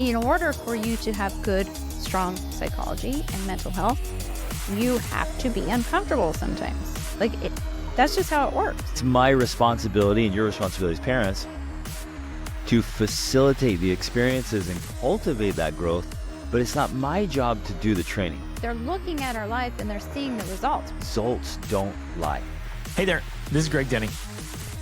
In order for you to have good, strong psychology and mental health, you have to be uncomfortable sometimes. That's just how it works. It's my responsibility and your responsibility as parents to facilitate the experiences and cultivate that growth, but it's not my job to do the training. They're looking at our life and they're seeing the results. Results don't lie. Hey there, this is Greg Denning.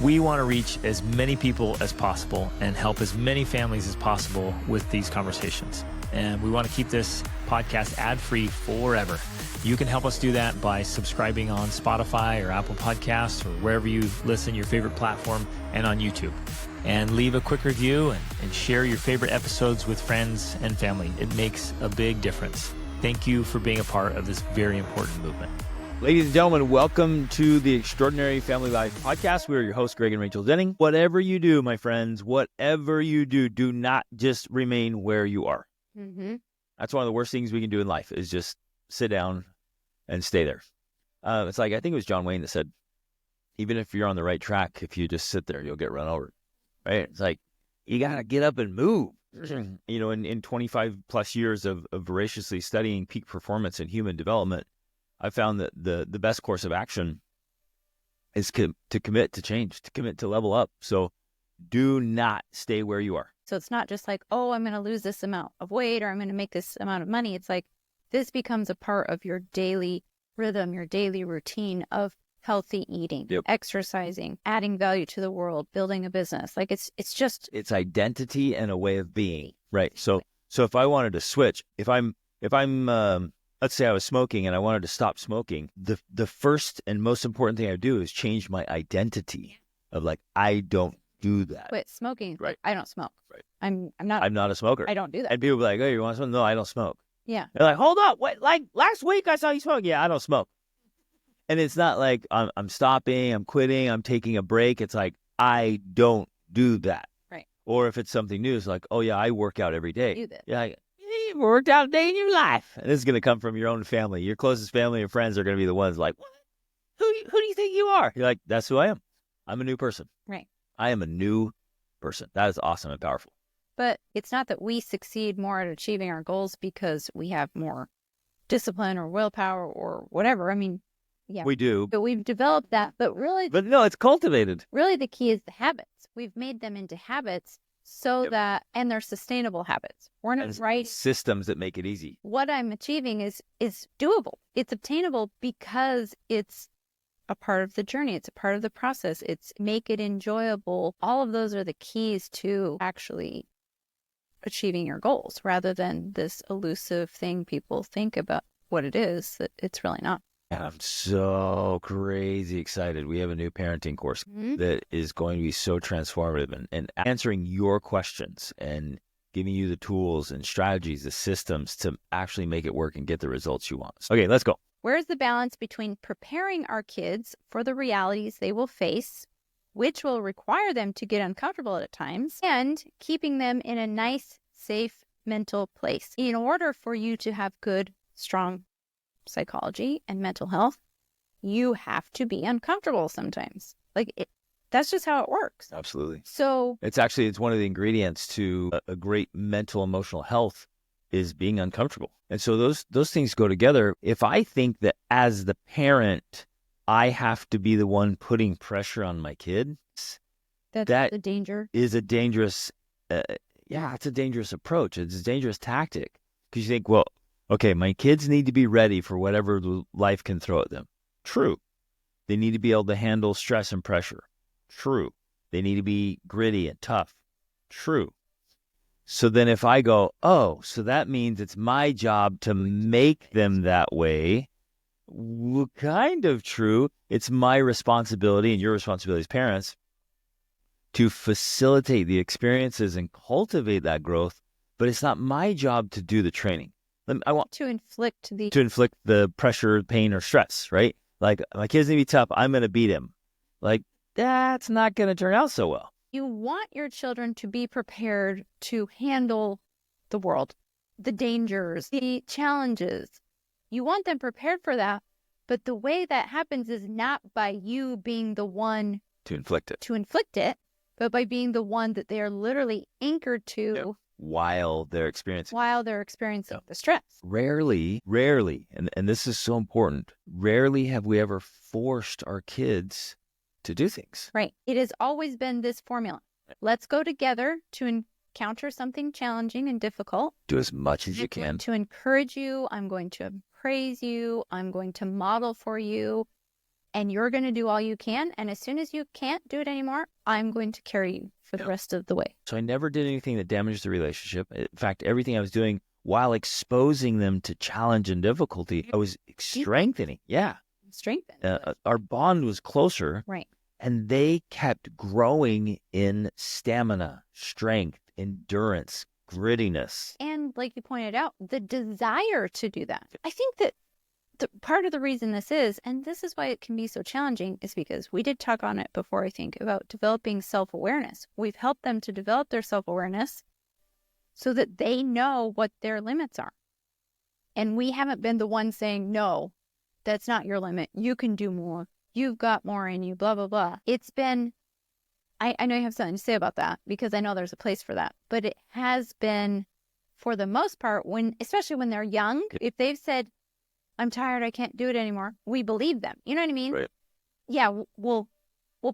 We want to reach as many people as possible and help as many families as possible with these conversations. And we want to keep this podcast ad-free forever. You can help us do that by subscribing on Spotify or Apple Podcasts or wherever you listen, your favorite platform, and on YouTube. And leave a quick review and share your favorite episodes with friends and family. It makes a big difference. Thank you for being a part of this very important movement. Ladies and gentlemen, welcome to the Extraordinary Family Life Podcast. We are your hosts, Greg and Rachel Denning. Whatever you do, my friends, whatever you do not just remain where you are. Mm-hmm. That's one of the worst things we can do in life is just sit down and stay there. It's like, I think it was John Wayne that said, even if you're on the right track, if you just sit there, you'll get run over, right? It's like, you got to get up and move. You know, in 25 plus years of voraciously studying peak performance and human development, I found that the best course of action is to commit to change, to commit to level up. So do not stay where you are. So it's not just like, oh, I'm going to lose this amount of weight or I'm going to make this amount of money. It's like this becomes a part of your daily rhythm, your daily routine of healthy eating, exercising, adding value to the world, building a business. Like it's it's identity and a way of being, right? So if I wanted to switch, if I'm let's say I was smoking and I wanted to stop smoking, the first and most important thing I do is change my identity of like, I don't do that. Quit smoking. Right. I don't smoke. Right. I'm not a smoker. I don't do that. And people be like, oh, you want to smoke? No, I don't smoke. Yeah. They're like, hold up. Wait, like last week I saw you smoke. Yeah, I don't smoke. And it's not like I'm stopping, I'm quitting, I'm taking a break. It's like, I don't do that. Right. Or if it's something new, it's like, oh yeah, I work out every day. Do this. Yeah, you worked out a day in your life. And this is going to come from your own family. Your closest family and friends are going to be the ones like, what? Who do you think you are? You're like, that's who I am. I'm a new person. Right. I am a new person. That is awesome and powerful. But it's not that we succeed more at achieving our goals because we have more discipline or willpower or whatever. I mean, yeah, we do. But we've developed that. But no, it's cultivated. Really, the key is the habits. We've made them into habits so that, and they're sustainable habits. We're not right. Systems that make it easy. What I'm achieving is doable. It's obtainable because it's a part of the journey. It's a part of the process. It's make it enjoyable. All of those are the keys to actually achieving your goals rather than this elusive thing people think about what it is that it's really not. And I'm so crazy excited. We have a new parenting course that is going to be so transformative and answering your questions and giving you the tools and strategies, the systems to actually make it work and get the results you want. Okay, let's go. Where's the balance between preparing our kids for the realities they will face, which will require them to get uncomfortable at times, and keeping them in a nice, safe mental place? In order for you to have good, strong psychology and mental health, you have to be uncomfortable sometimes. That's just how it works. Absolutely. So it's one of the ingredients to a great mental emotional health is being uncomfortable. And so those things go together. If I think that as the parent, I have to be the one putting pressure on my kids, that's the danger. Is a dangerous, it's a dangerous approach. It's a dangerous tactic because you think, well, okay, my kids need to be ready for whatever life can throw at them. True. They need to be able to handle stress and pressure. True. They need to be gritty and tough. True. So then if I go, oh, so that means it's my job to make them that way. Well, kind of true. It's my responsibility and your responsibility as parents to facilitate the experiences and cultivate that growth, but it's not my job to do the training. I want to inflict the pressure, pain, or stress, right? Like, my kids need to be tough. I'm going to beat him. Like, that's not going to turn out so well. You want your children to be prepared to handle the world, the dangers, the challenges. You want them prepared for that. But the way that happens is not by you being the one to inflict it, but by being the one that they are literally anchored to while they're experiencing the stress. Rarely, and this is so important, rarely have we ever forced our kids to do things. Right. It has always been this formula. Let's go together to encounter something challenging and difficult. Do as much as you can. To encourage you. I'm going to praise you. I'm going to model for you. And you're going to do all you can. And as soon as you can't do it anymore, I'm going to carry you for the rest of the way. So I never did anything that damaged the relationship. In fact, everything I was doing while exposing them to challenge and difficulty, I was strengthening. Yeah. Strengthen. Our bond was closer. Right. And they kept growing in stamina, strength, endurance, grittiness. And like you pointed out, the desire to do that. I think that part of the reason this is, and this is why it can be so challenging, is because we did talk on it before, I think, about developing self-awareness. We've helped them to develop their self-awareness so that they know what their limits are. And we haven't been the ones saying, no, that's not your limit. You can do more. You've got more in you, blah, blah, blah. It's been, I know you have something to say about that because I know there's a place for that. But it has been, for the most part, especially when they're young, if they've said, I'm tired, I can't do it anymore, we believe them. You know what I mean? Right. Yeah, we'll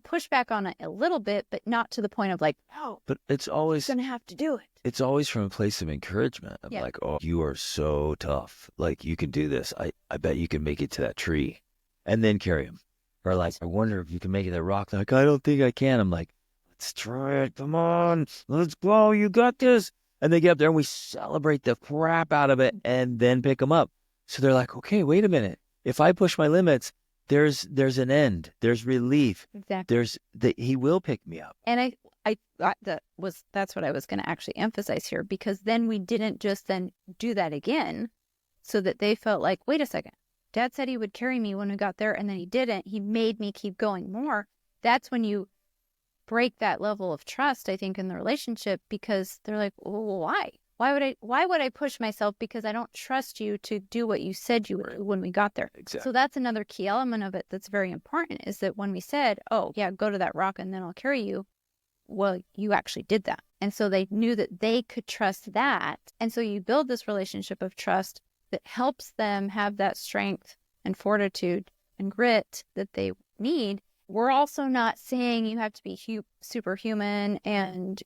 push back on it a little bit, but not to the point of like, oh, but it's always going to have to do it. It's always from a place of encouragement. Of like, oh, you are so tough. Like, you can do this. I bet you can make it to that tree. And then carry them. Or like, I wonder if you can make it to that rock. They're like, I don't think I can. I'm like, let's try it. Come on. Let's go. You got this. And they get up there and we celebrate the crap out of it and then pick them up. So they're like, okay, wait a minute. If I push my limits, there's an end. There's relief. Exactly. He will pick me up. And that's what I was going to actually emphasize here, because then we didn't just then do that again so that they felt like, wait a second, Dad said he would carry me when we got there and then he didn't. He made me keep going more. That's when you break that level of trust, I think, in the relationship, because they're like, well, why? Why would I push myself because I don't trust you to do what you said you would do when we got there? Exactly. So that's another key element of it that's very important, is that when we said, oh, yeah, go to that rock and then I'll carry you, well, you actually did that. And so they knew that they could trust that. And so you build this relationship of trust that helps them have that strength and fortitude and grit that they need. We're also not saying you have to be superhuman and,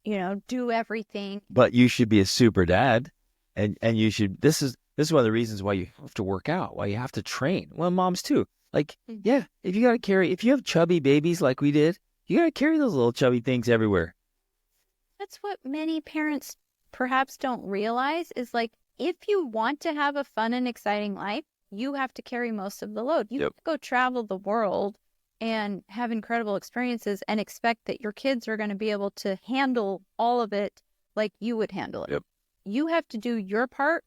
do everything. But you should be a super dad. And you should, this is one of the reasons why you have to work out, why you have to train. Well, moms too. Like, yeah, if you have chubby babies like we did, you got to carry those little chubby things everywhere. That's what many parents perhaps don't realize, is like, if you want to have a fun and exciting life, you have to carry most of the load. You have to go travel the world and have incredible experiences and expect that your kids are going to be able to handle all of it like you would handle it. Yep. You have to do your part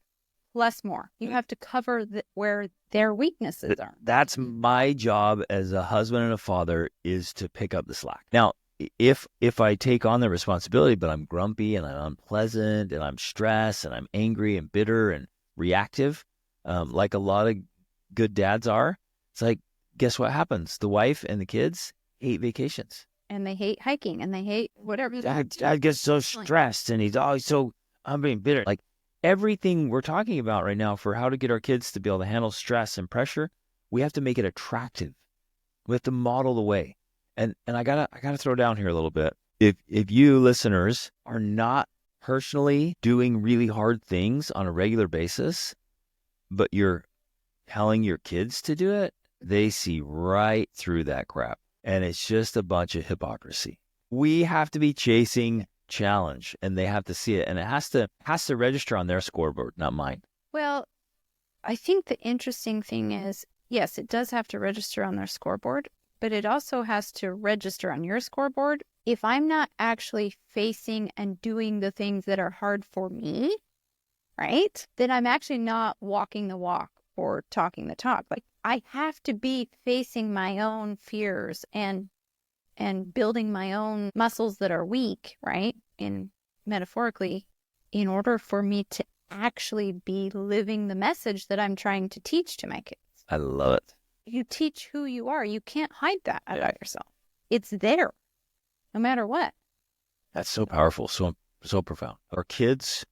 plus more. You have to cover where their weaknesses are. That's my job as a husband and a father, is to pick up the slack. Now, if I take on the responsibility, but I'm grumpy and I'm unpleasant and I'm stressed and I'm angry and bitter and reactive, like a lot of good dads are, it's like, guess what happens? The wife and the kids hate vacations. And they hate hiking and they hate whatever. Dad gets so stressed and he's always I'm being bitter. Like, everything we're talking about right now for how to get our kids to be able to handle stress and pressure, we have to make it attractive. We have to model the way. And I gotta throw down here a little bit. If you listeners are not personally doing really hard things on a regular basis, but you're telling your kids to do it, they see right through that crap. And it's just a bunch of hypocrisy. We have to be chasing challenge, and they have to see it. And it has to register on their scoreboard, not mine. Well, I think the interesting thing is, yes, it does have to register on their scoreboard, but it also has to register on your scoreboard. If I'm not actually facing and doing the things that are hard for me, right, then I'm actually not walking the walk or talking the talk. Like, I have to be facing my own fears and building my own muscles that are weak, right? Metaphorically, in order for me to actually be living the message that I'm trying to teach to my kids. I love it. You teach who you are. You can't hide that about yourself. It's there, no matter what. That's so powerful. So So profound. Our kids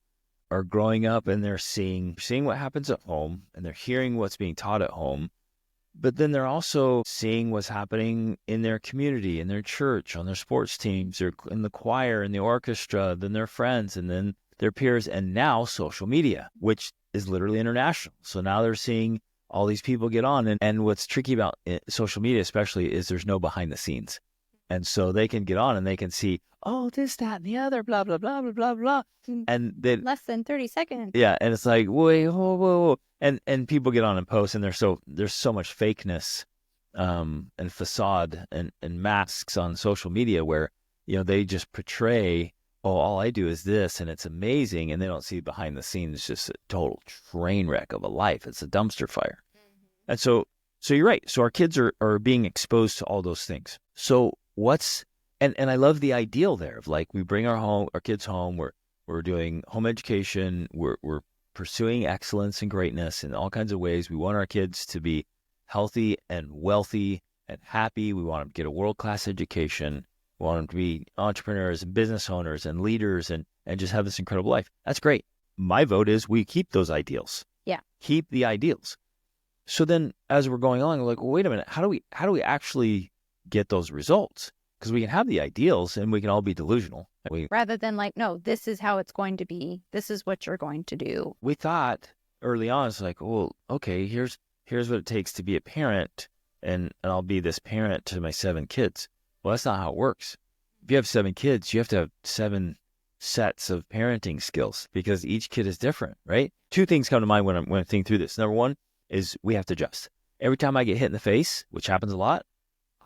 are growing up and they're seeing what happens at home, and they're hearing what's being taught at home. But then they're also seeing what's happening in their community, in their church, on their sports teams, or in the choir, in the orchestra, then their friends, and then their peers, and now social media, which is literally international. So now they're seeing all these people get on. And what's tricky about social media especially is there's no behind the scenes. And so they can get on and they can see, oh, this, that, and the other, blah, blah, blah, blah, blah, blah. And then less than 30 seconds. Yeah. And it's like, wait, whoa, whoa, whoa. And people get on and post, and there's so much fakeness and facade and masks on social media where, they just portray, oh, all I do is this, and it's amazing. And they don't see behind the scenes. It's just a total train wreck of a life. It's a dumpster fire. And so you're right. So our kids are being exposed to all those things. So and I love the ideal there of like, we bring our kids home, we're doing home education, we're pursuing excellence and greatness in all kinds of ways. We want our kids to be healthy and wealthy and happy. We want them to get a world-class education. We want them to be entrepreneurs and business owners and leaders and just have this incredible life. That's great. My vote is we keep those ideals. Yeah. Keep the ideals. So then as we're going along, we're like, well, wait a minute, how do we actually get those results? Because we can have the ideals and we can all be delusional. Rather than like, no, this is how it's going to be. This is what you're going to do. We thought early on, it's like, well, okay, here's what it takes to be a parent, and I'll be this parent to my 7 kids. Well, that's not how it works. If you have 7 kids, you have to have 7 sets of parenting skills because each kid is different, right? 2 things come to mind when I think through this. Number 1 is we have to adjust. Every time I get hit in the face, which happens a lot,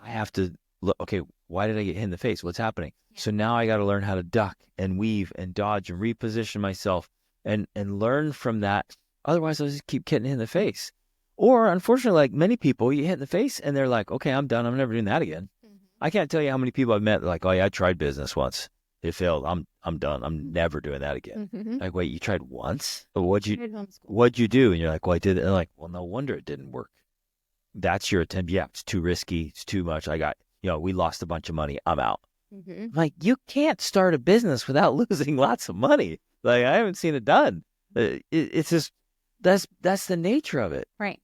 I have to look, okay, why did I get hit in the face? What's happening? Yeah. So now I got to learn how to duck and weave and dodge and reposition myself and learn from that. Otherwise, I'll just keep getting hit in the face. Or unfortunately, like many people, you hit in the face and they're like, okay, I'm done. I'm never doing that again. Mm-hmm. I can't tell you how many people I've met like, oh yeah, I tried business once. It failed. I'm done. I'm never doing that again. Mm-hmm. Like, wait, you tried once? But what'd you do? And you're like, well, I did it. And they're like, well, no wonder it didn't work. That's your attempt. Yeah, it's too risky. It's too much. We lost a bunch of money. I'm out. Mm-hmm. Like, you can't start a business without losing lots of money. Like, I haven't seen it done. It's just, that's the nature of it. Right.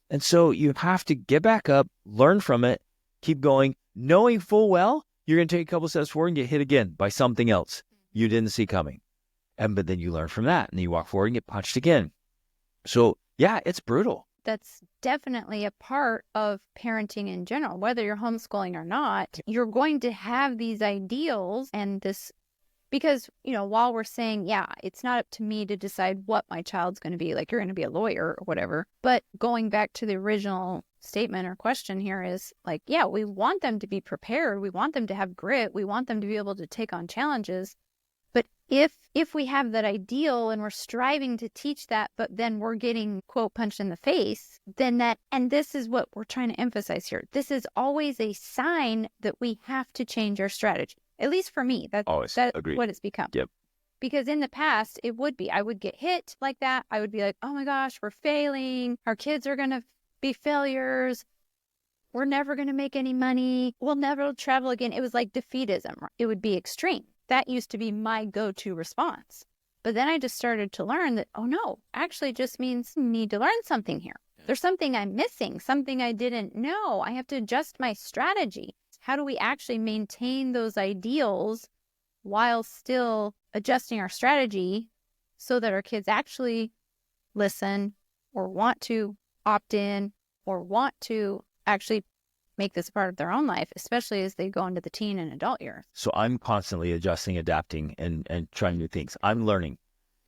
And so you have to get back up, learn from it, keep going, knowing full well you're going to take a couple steps forward and get hit again by something else you didn't see coming. But then you learn from that, and then you walk forward and get punched again. So, yeah, it's brutal. That's definitely a part of parenting in general. Whether you're homeschooling or not, you're going to have these ideals and this, because, while we're saying, yeah, it's not up to me to decide what my child's going to be, like you're going to be a lawyer or whatever. But going back to the original statement or question here is like, yeah, we want them to be prepared. We want them to have grit. We want them to be able to take on challenges. But if we have that ideal and we're striving to teach that, but then we're getting, quote, punched in the face, then and this is what we're trying to emphasize here. This is always a sign that we have to change our strategy. At least for me, that's what it's become. Yep. Because in the past, it would be, I would get hit like that. I would be like, oh my gosh, we're failing. Our kids are going to be failures. We're never going to make any money. We'll never travel again. It was like defeatism. It would be extreme. That used to be my go-to response. But then I just started to learn that, oh no, actually just means I need to learn something here. There's something I'm missing, something I didn't know. I have to adjust my strategy. How do we actually maintain those ideals while still adjusting our strategy so that our kids actually listen or want to opt in or want to actually make this a part of their own life, especially as they go into the teen and adult years. So I'm constantly adjusting, adapting, and trying new things. I'm learning.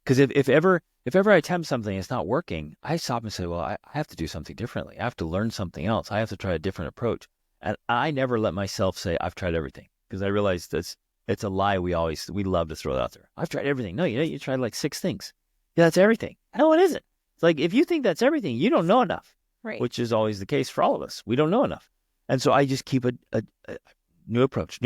Because if ever I attempt something and it's not working, I stop and say, well, I have to do something differently. I have to learn something else. I have to try a different approach. And I never let myself say, I've tried everything. Because I realize it's a lie we love to throw out there. I've tried everything. No, you tried like 6 things. Yeah, that's everything. No, it isn't. It's like, if you think that's everything, you don't know enough. Right. Which is always the case for all of us. We don't know enough. And so I just keep a new approach.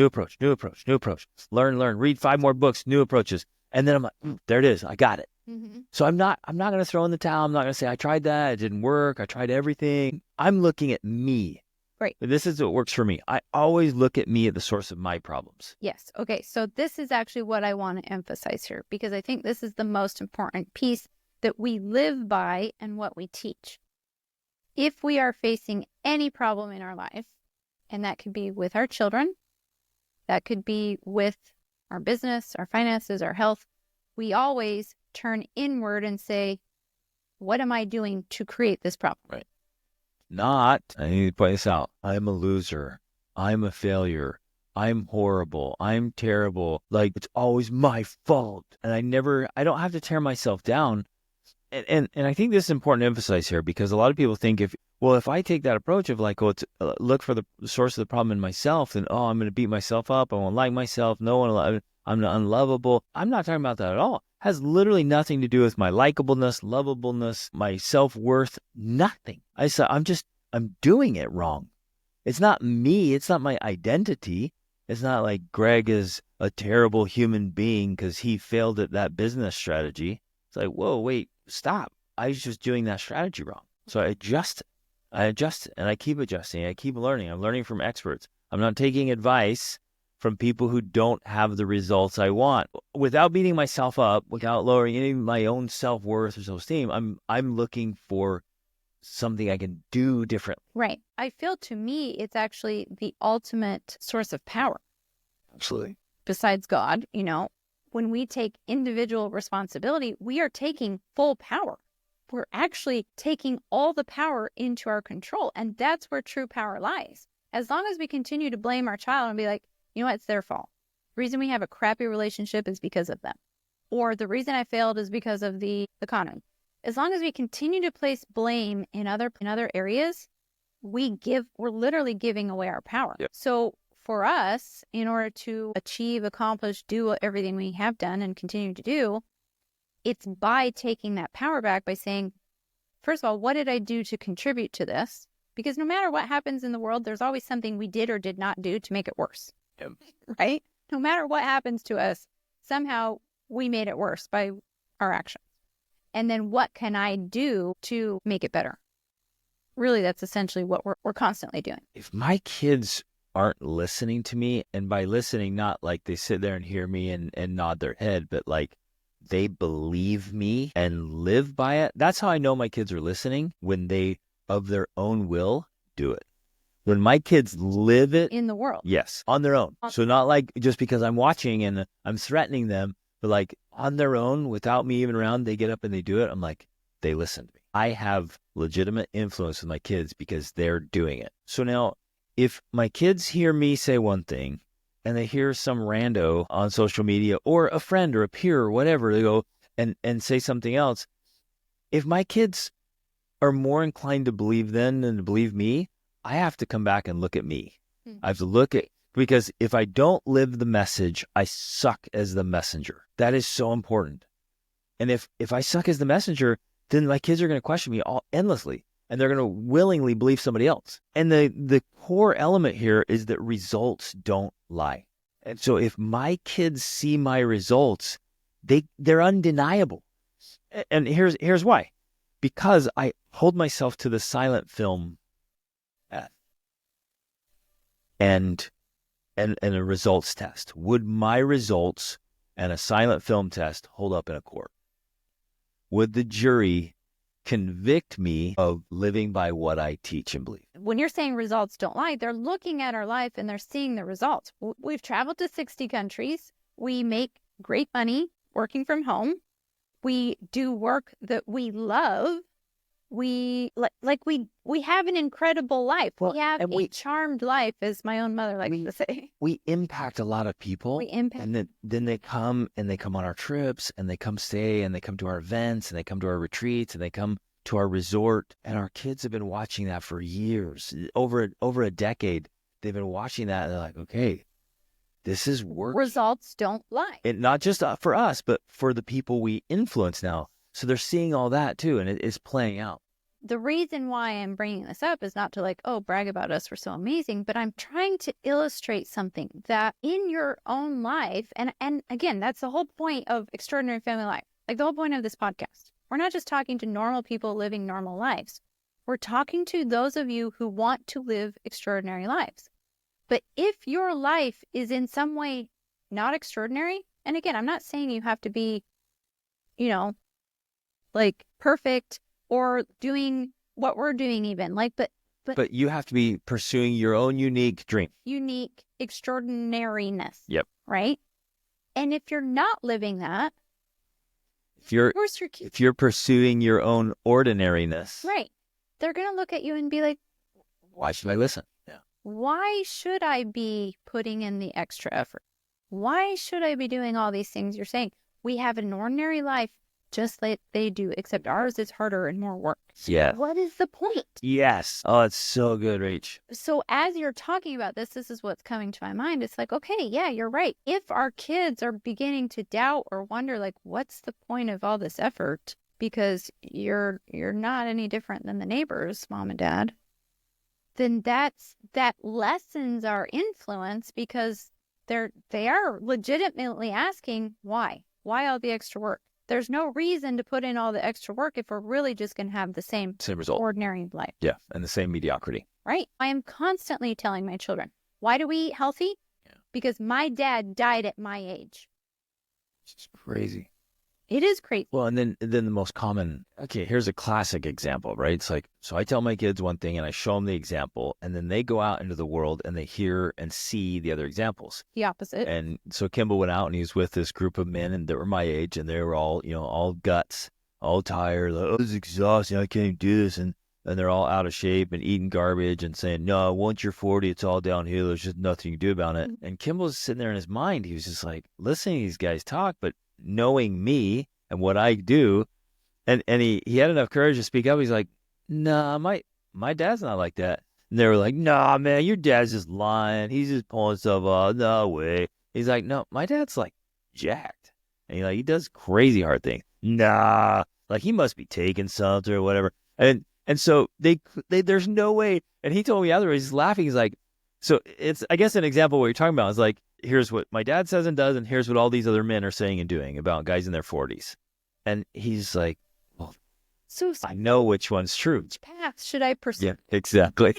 Learn, read 5 more books, new approaches. And then I'm like, there it is. I got it. Mm-hmm. So I'm not going to throw in the towel. I'm not going to say, I tried that. It didn't work. I tried everything. I'm looking at me. Right. This is what works for me. I always look at me at the source of my problems. Yes. Okay. So this is actually what I want to emphasize here, because I think this is the most important piece that we live by and what we teach. If we are facing any problem in our life, and that could be with our children, that could be with our business, our finances, our health, we always turn inward and say, what am I doing to create this problem? Right. Not, I need to point this out, I'm a loser. I'm a failure. I'm horrible. I'm terrible. Like, it's always my fault. And I don't have to tear myself down. And I think this is important to emphasize here, because a lot of people think if I take that approach of like, look for the source of the problem in myself, then, I'm going to beat myself up. I won't like myself. I'm unlovable. I'm not talking about that at all. It has literally nothing to do with my likableness, lovableness, my self-worth, nothing. I'm doing it wrong. It's not me. It's not my identity. It's not like Greg is a terrible human being because he failed at that business strategy. It's like, whoa, wait, stop. I was just doing that strategy wrong. So I adjust, and I keep adjusting. I keep learning. I'm learning from experts. I'm not taking advice from people who don't have the results I want. Without beating myself up, without lowering any of my own self-worth or self-esteem, I'm looking for something I can do differently. Right. I feel, to me, it's actually the ultimate source of power. Absolutely. Besides God, when we take individual responsibility, we are taking full power. We're actually taking all the power into our control. And that's where true power lies. As long as we continue to blame our child and be like, you know what, it's their fault. The reason we have a crappy relationship is because of them. Or the reason I failed is because of the economy. As long as we continue to place blame in other areas, we're literally giving away our power. Yep. So for us, in order to achieve, accomplish, do everything we have done and continue to do, it's by taking that power back, by saying, first of all, what did I do to contribute to this? Because no matter what happens in the world, there's always something we did or did not do to make it worse. Yep. Right? No matter what happens to us, somehow we made it worse by our actions. And then what can I do to make it better? Really, that's essentially what we're constantly doing. If my kids aren't listening to me, and by listening, not like they sit there and hear me and nod their head, but like they believe me and live by it, that's how I know my kids are listening, when they, of their own will, do it. When my kids live it In the world. Yes, on their own. So not like just because I'm watching and I'm threatening them, but like on their own, without me even around, they get up and they do it. I'm like, they listen to me. I have legitimate influence with my kids because they're doing it. So now, if my kids hear me say one thing and they hear some rando on social media or a friend or a peer or whatever, they go and say something else. If my kids are more inclined to believe them than to believe me, I have to come back and look at me. I have to look at, because if I don't live the message, I suck as the messenger. That is so important. And if I suck as the messenger, then my kids are going to question me endlessly, and they're going to willingly believe somebody else. And the core element here is that results don't lie. And so if my kids see my results, they're undeniable. And here's why. Because I hold myself to the silent film path and a results test. Would my results and a silent film test hold up in a court? Would the jury convict me of living by what I teach and believe? When you're saying results don't lie, they're looking at our life and they're seeing the results. We've traveled to 60 countries. We make great money working from home. We do work that we love. We have an incredible life. We have a charmed life, as my own mother likes to say. We impact a lot of people. And then they come on our trips, and they come stay, and they come to our events, and they come to our retreats, and they come to our resort. And our kids have been watching that for years, over a decade. They've been watching that, and they're like, okay, this is working. Results don't lie. And not just for us, but for the people we influence now. So they're seeing all that too, and it is playing out. The reason why I'm bringing this up is not to brag about us, we're so amazing, but I'm trying to illustrate something that in your own life, and again, that's the whole point of Extraordinary Family Life, like the whole point of this podcast. We're not just talking to normal people living normal lives. We're talking to those of you who want to live extraordinary lives. But if your life is in some way not extraordinary, and again, I'm not saying you have to be, like perfect or doing what we're doing even, but you have to be pursuing your own unique dream. Unique extraordinariness. Yep. Right? And if you're not living that, if you're of course your kids, if you're pursuing your own ordinariness, right, they're going to look at you and be like, why should I listen? Yeah. Why should I be putting in the extra effort? Why should I be doing all these things you're saying? We have an ordinary life just like they do, except ours is harder and more work. Yeah. What is the point? Yes. Oh, it's so good, Rach. So as you're talking about this is what's coming to my mind. It's like, okay, yeah, you're right. If our kids are beginning to doubt or wonder, like, what's the point of all this effort? Because you're not any different than the neighbors, mom and dad. Then that lessens our influence, because they are legitimately asking why all the extra work. There's no reason to put in all the extra work if we're really just going to have the same result, ordinary life. Yeah, and the same mediocrity. Right. I am constantly telling my children, why do we eat healthy? Yeah. Because my dad died at my age. It's crazy. It is crazy. Well, and then the most common, okay, here's a classic example, right? It's like, so I tell my kids one thing and I show them the example, and then they go out into the world and they hear and see the other examples. The opposite. And so Kimball went out and he was with this group of men, and they were my age, and they were all, all guts, all tired, like, oh, this is exhausting, I can't do this. And they're all out of shape and eating garbage and saying, no, once you're 40, it's all downhill. There's just nothing you can do about it. Mm-hmm. And Kimball's sitting there in his mind. He was just like listening to these guys talk, but knowing me and what I do, and he had enough courage to speak up. He's like, nah, my dad's not like that. And they were like, nah, man, your dad's just lying. He's just pulling stuff off. No way. He's like, no, my dad's like jacked. And he does crazy hard things. Nah, like he must be taking something or whatever. And so they there's no way. And he told me afterwards, he's laughing. He's like, so it's, I guess, an example of what you're talking about is like, here's what my dad says and does, and here's what all these other men are saying and doing about guys in their 40s. And he's like, well, so I know which one's true. Which path should I pursue? Yeah, exactly.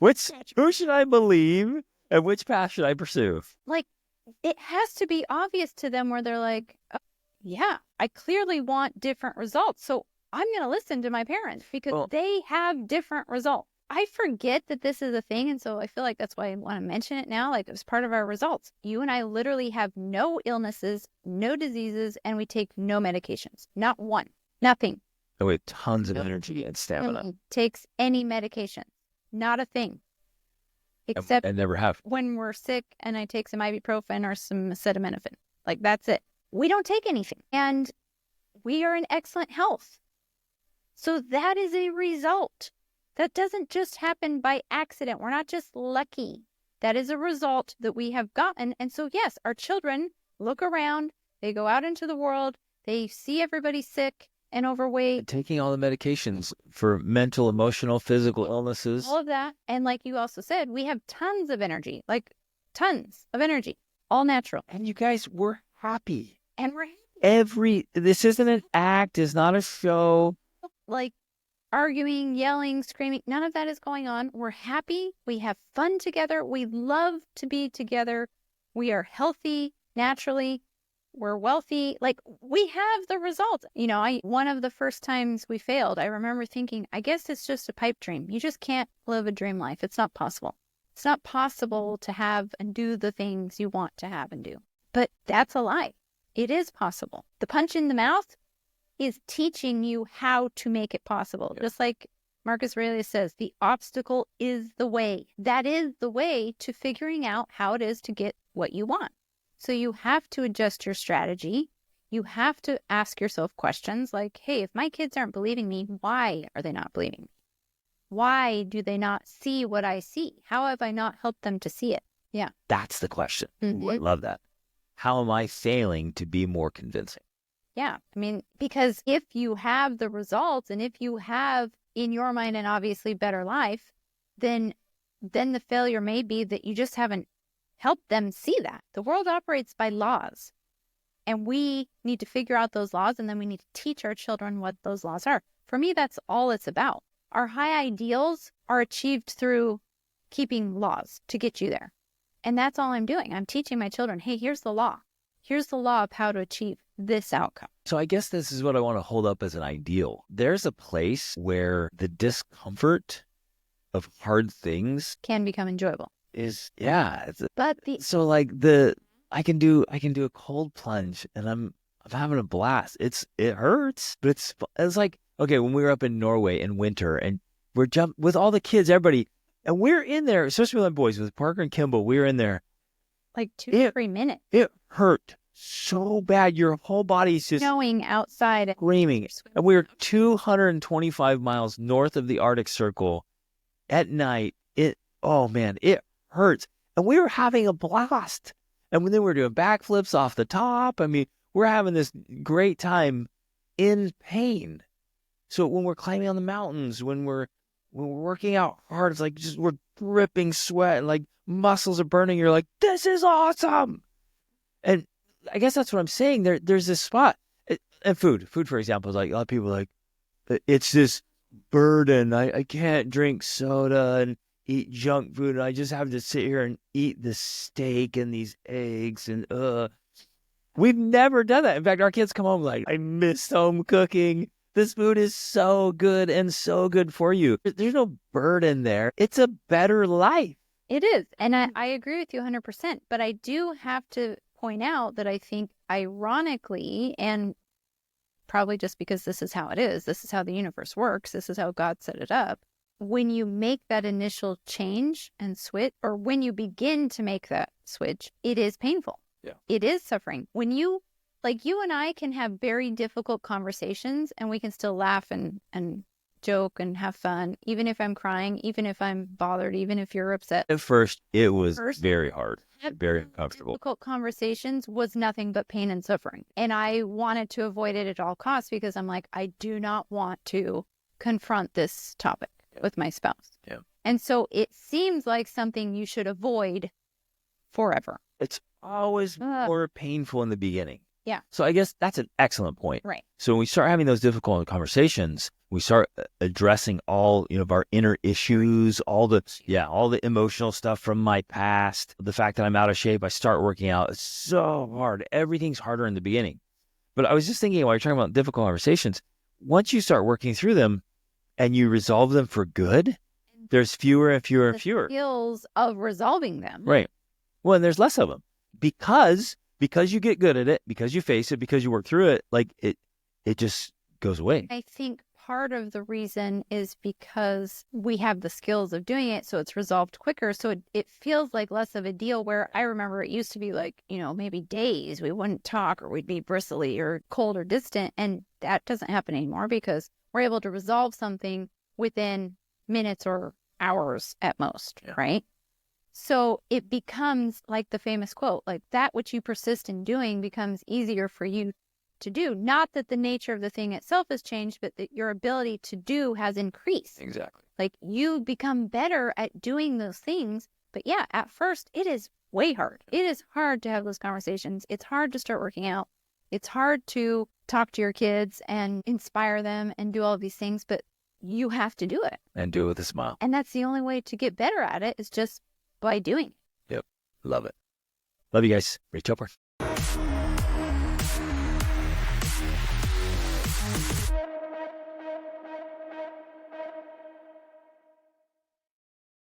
Who should I believe and which path should I pursue? Like, it has to be obvious to them where they're like, oh, yeah, I clearly want different results. So I'm going to listen to my parents because they have different results. I forget that this is a thing, and so I feel like that's why I want to mention it now, like it's part of our results. You and I literally have no illnesses, no diseases, and we take no medications. Not one. Nothing. And we have tons of energy and stamina. Takes any medication. Not a thing. Except and never have. When we're sick and I take some ibuprofen or some acetaminophen. Like, that's it. We don't take anything. And we are in excellent health. So that is a result. That doesn't just happen by accident. We're not just lucky. That is a result that we have gotten. And so, yes, our children look around. They go out into the world. They see everybody sick and overweight. Taking all the medications for mental, emotional, physical illnesses. All of that. And like you also said, we have tons of energy. Like, tons of energy. All natural. And you guys, we're happy. And we're happy. This isn't an act. It's not a show. Like, arguing, yelling, screaming, none of that is going on. We're happy. We have fun together. We love to be together. We are healthy naturally. We're wealthy. Like, we have the results. One of the first times we failed, I remember thinking, I guess it's just a pipe dream. You just can't live a dream life. It's not possible. It's not possible to have and do the things you want to have and do. But that's a lie. It is possible. The punch in the mouth is teaching you how to make it possible. Yeah. Just like Marcus Aurelius says, the obstacle is the way. That is the way to figuring out how it is to get what you want. So you have to adjust your strategy. You have to ask yourself questions like, hey, if my kids aren't believing me, why are they not believing me? Why do they not see what I see? How have I not helped them to see it? Yeah. That's the question. Mm-hmm. I love that. How am I failing to be more convincing? Yeah. Because if you have the results and if you have in your mind an obviously better life, then the failure may be that you just haven't helped them see that. The world operates by laws, and we need to figure out those laws, and then we need to teach our children what those laws are. For me, that's all it's about. Our high ideals are achieved through keeping laws to get you there. And that's all I'm doing. I'm teaching my children, hey, here's the law. Here's the law of how to achieve this outcome. So I guess this is what I want to hold up as an ideal. There's a place where the discomfort of hard things Can become enjoyable. is, But so like I can do a cold plunge and I'm having a blast. It hurts, but it's like, okay, when we were up in Norway in winter and we're with all the kids, everybody, and we're in there, especially with my boys, with Parker and Kimball, we were in there. like 2-3 minutes. It hurt so bad. Your whole body's just Snowing outside. screaming. And we were 225 miles north of the Arctic Circle at night. It hurts. And we were having a blast. And then we were doing backflips off the top. I mean, we're having this great time in pain. So when we're climbing on the mountains, when we're working out hard, it's like just we're dripping sweat and like muscles are burning. You're like, this is awesome. And I guess that's what I'm saying. There's this spot. And food, for example, is like a lot of people are like, it's this burden. I can't drink soda and eat junk food. And I just have to sit here and eat the steak and these eggs. And we've never done that. In fact, our kids come home like, I miss home cooking. This food is so good and so good for you. There's no burden there. It's a better life. It is. And I agree with you 100%. But I do have to point out that I think ironically, and probably just because this is how it is, this is how the universe works, this is how God set it up, when you make that initial change and switch, or when you begin to make that switch, it is painful. Yeah. It is suffering. When you and I can have very difficult conversations and we can still laugh and joke and have fun, even if I'm crying, even if I'm bothered, even if you're upset. At first, it was very hard, very uncomfortable. Difficult conversations was nothing but pain and suffering. And I wanted to avoid it at all costs because I'm like, I do not want to confront this topic with my spouse. Yeah. And so it seems like something you should avoid forever. It's always more painful in the beginning. Yeah. So I guess that's an excellent point. Right. So when we start having those difficult conversations, we start addressing all, of our inner issues, all the emotional stuff from my past, the fact that I'm out of shape. I start working out. It's so hard. Everything's harder in the beginning. But I was just thinking while you're talking about difficult conversations, once you start working through them and you resolve them for good, there's fewer and fewer and fewer skills of resolving them. Right. Well, and there's less of them because you get good at it, because you face it, because you work through it, like it just goes away. I think part of the reason is because we have the skills of doing it, so it's resolved quicker. So it feels like less of a deal, where I remember it used to be like, maybe days we wouldn't talk, or we'd be bristly or cold or distant. And that doesn't happen anymore because we're able to resolve something within minutes or hours at most, right? So it becomes like the famous quote, like that which you persist in doing becomes easier for you to do. Not that the nature of the thing itself has changed, but that your ability to do has increased. Exactly. Like you become better at doing those things. But yeah, at first it is way hard. It is hard to have those conversations. It's hard to start working out. It's hard to talk to your kids and inspire them and do all of these things, but you have to do it. And do it with a smile. And that's the only way to get better at it, is just by doing it. Yep. Love it. Love you guys. Reach upward.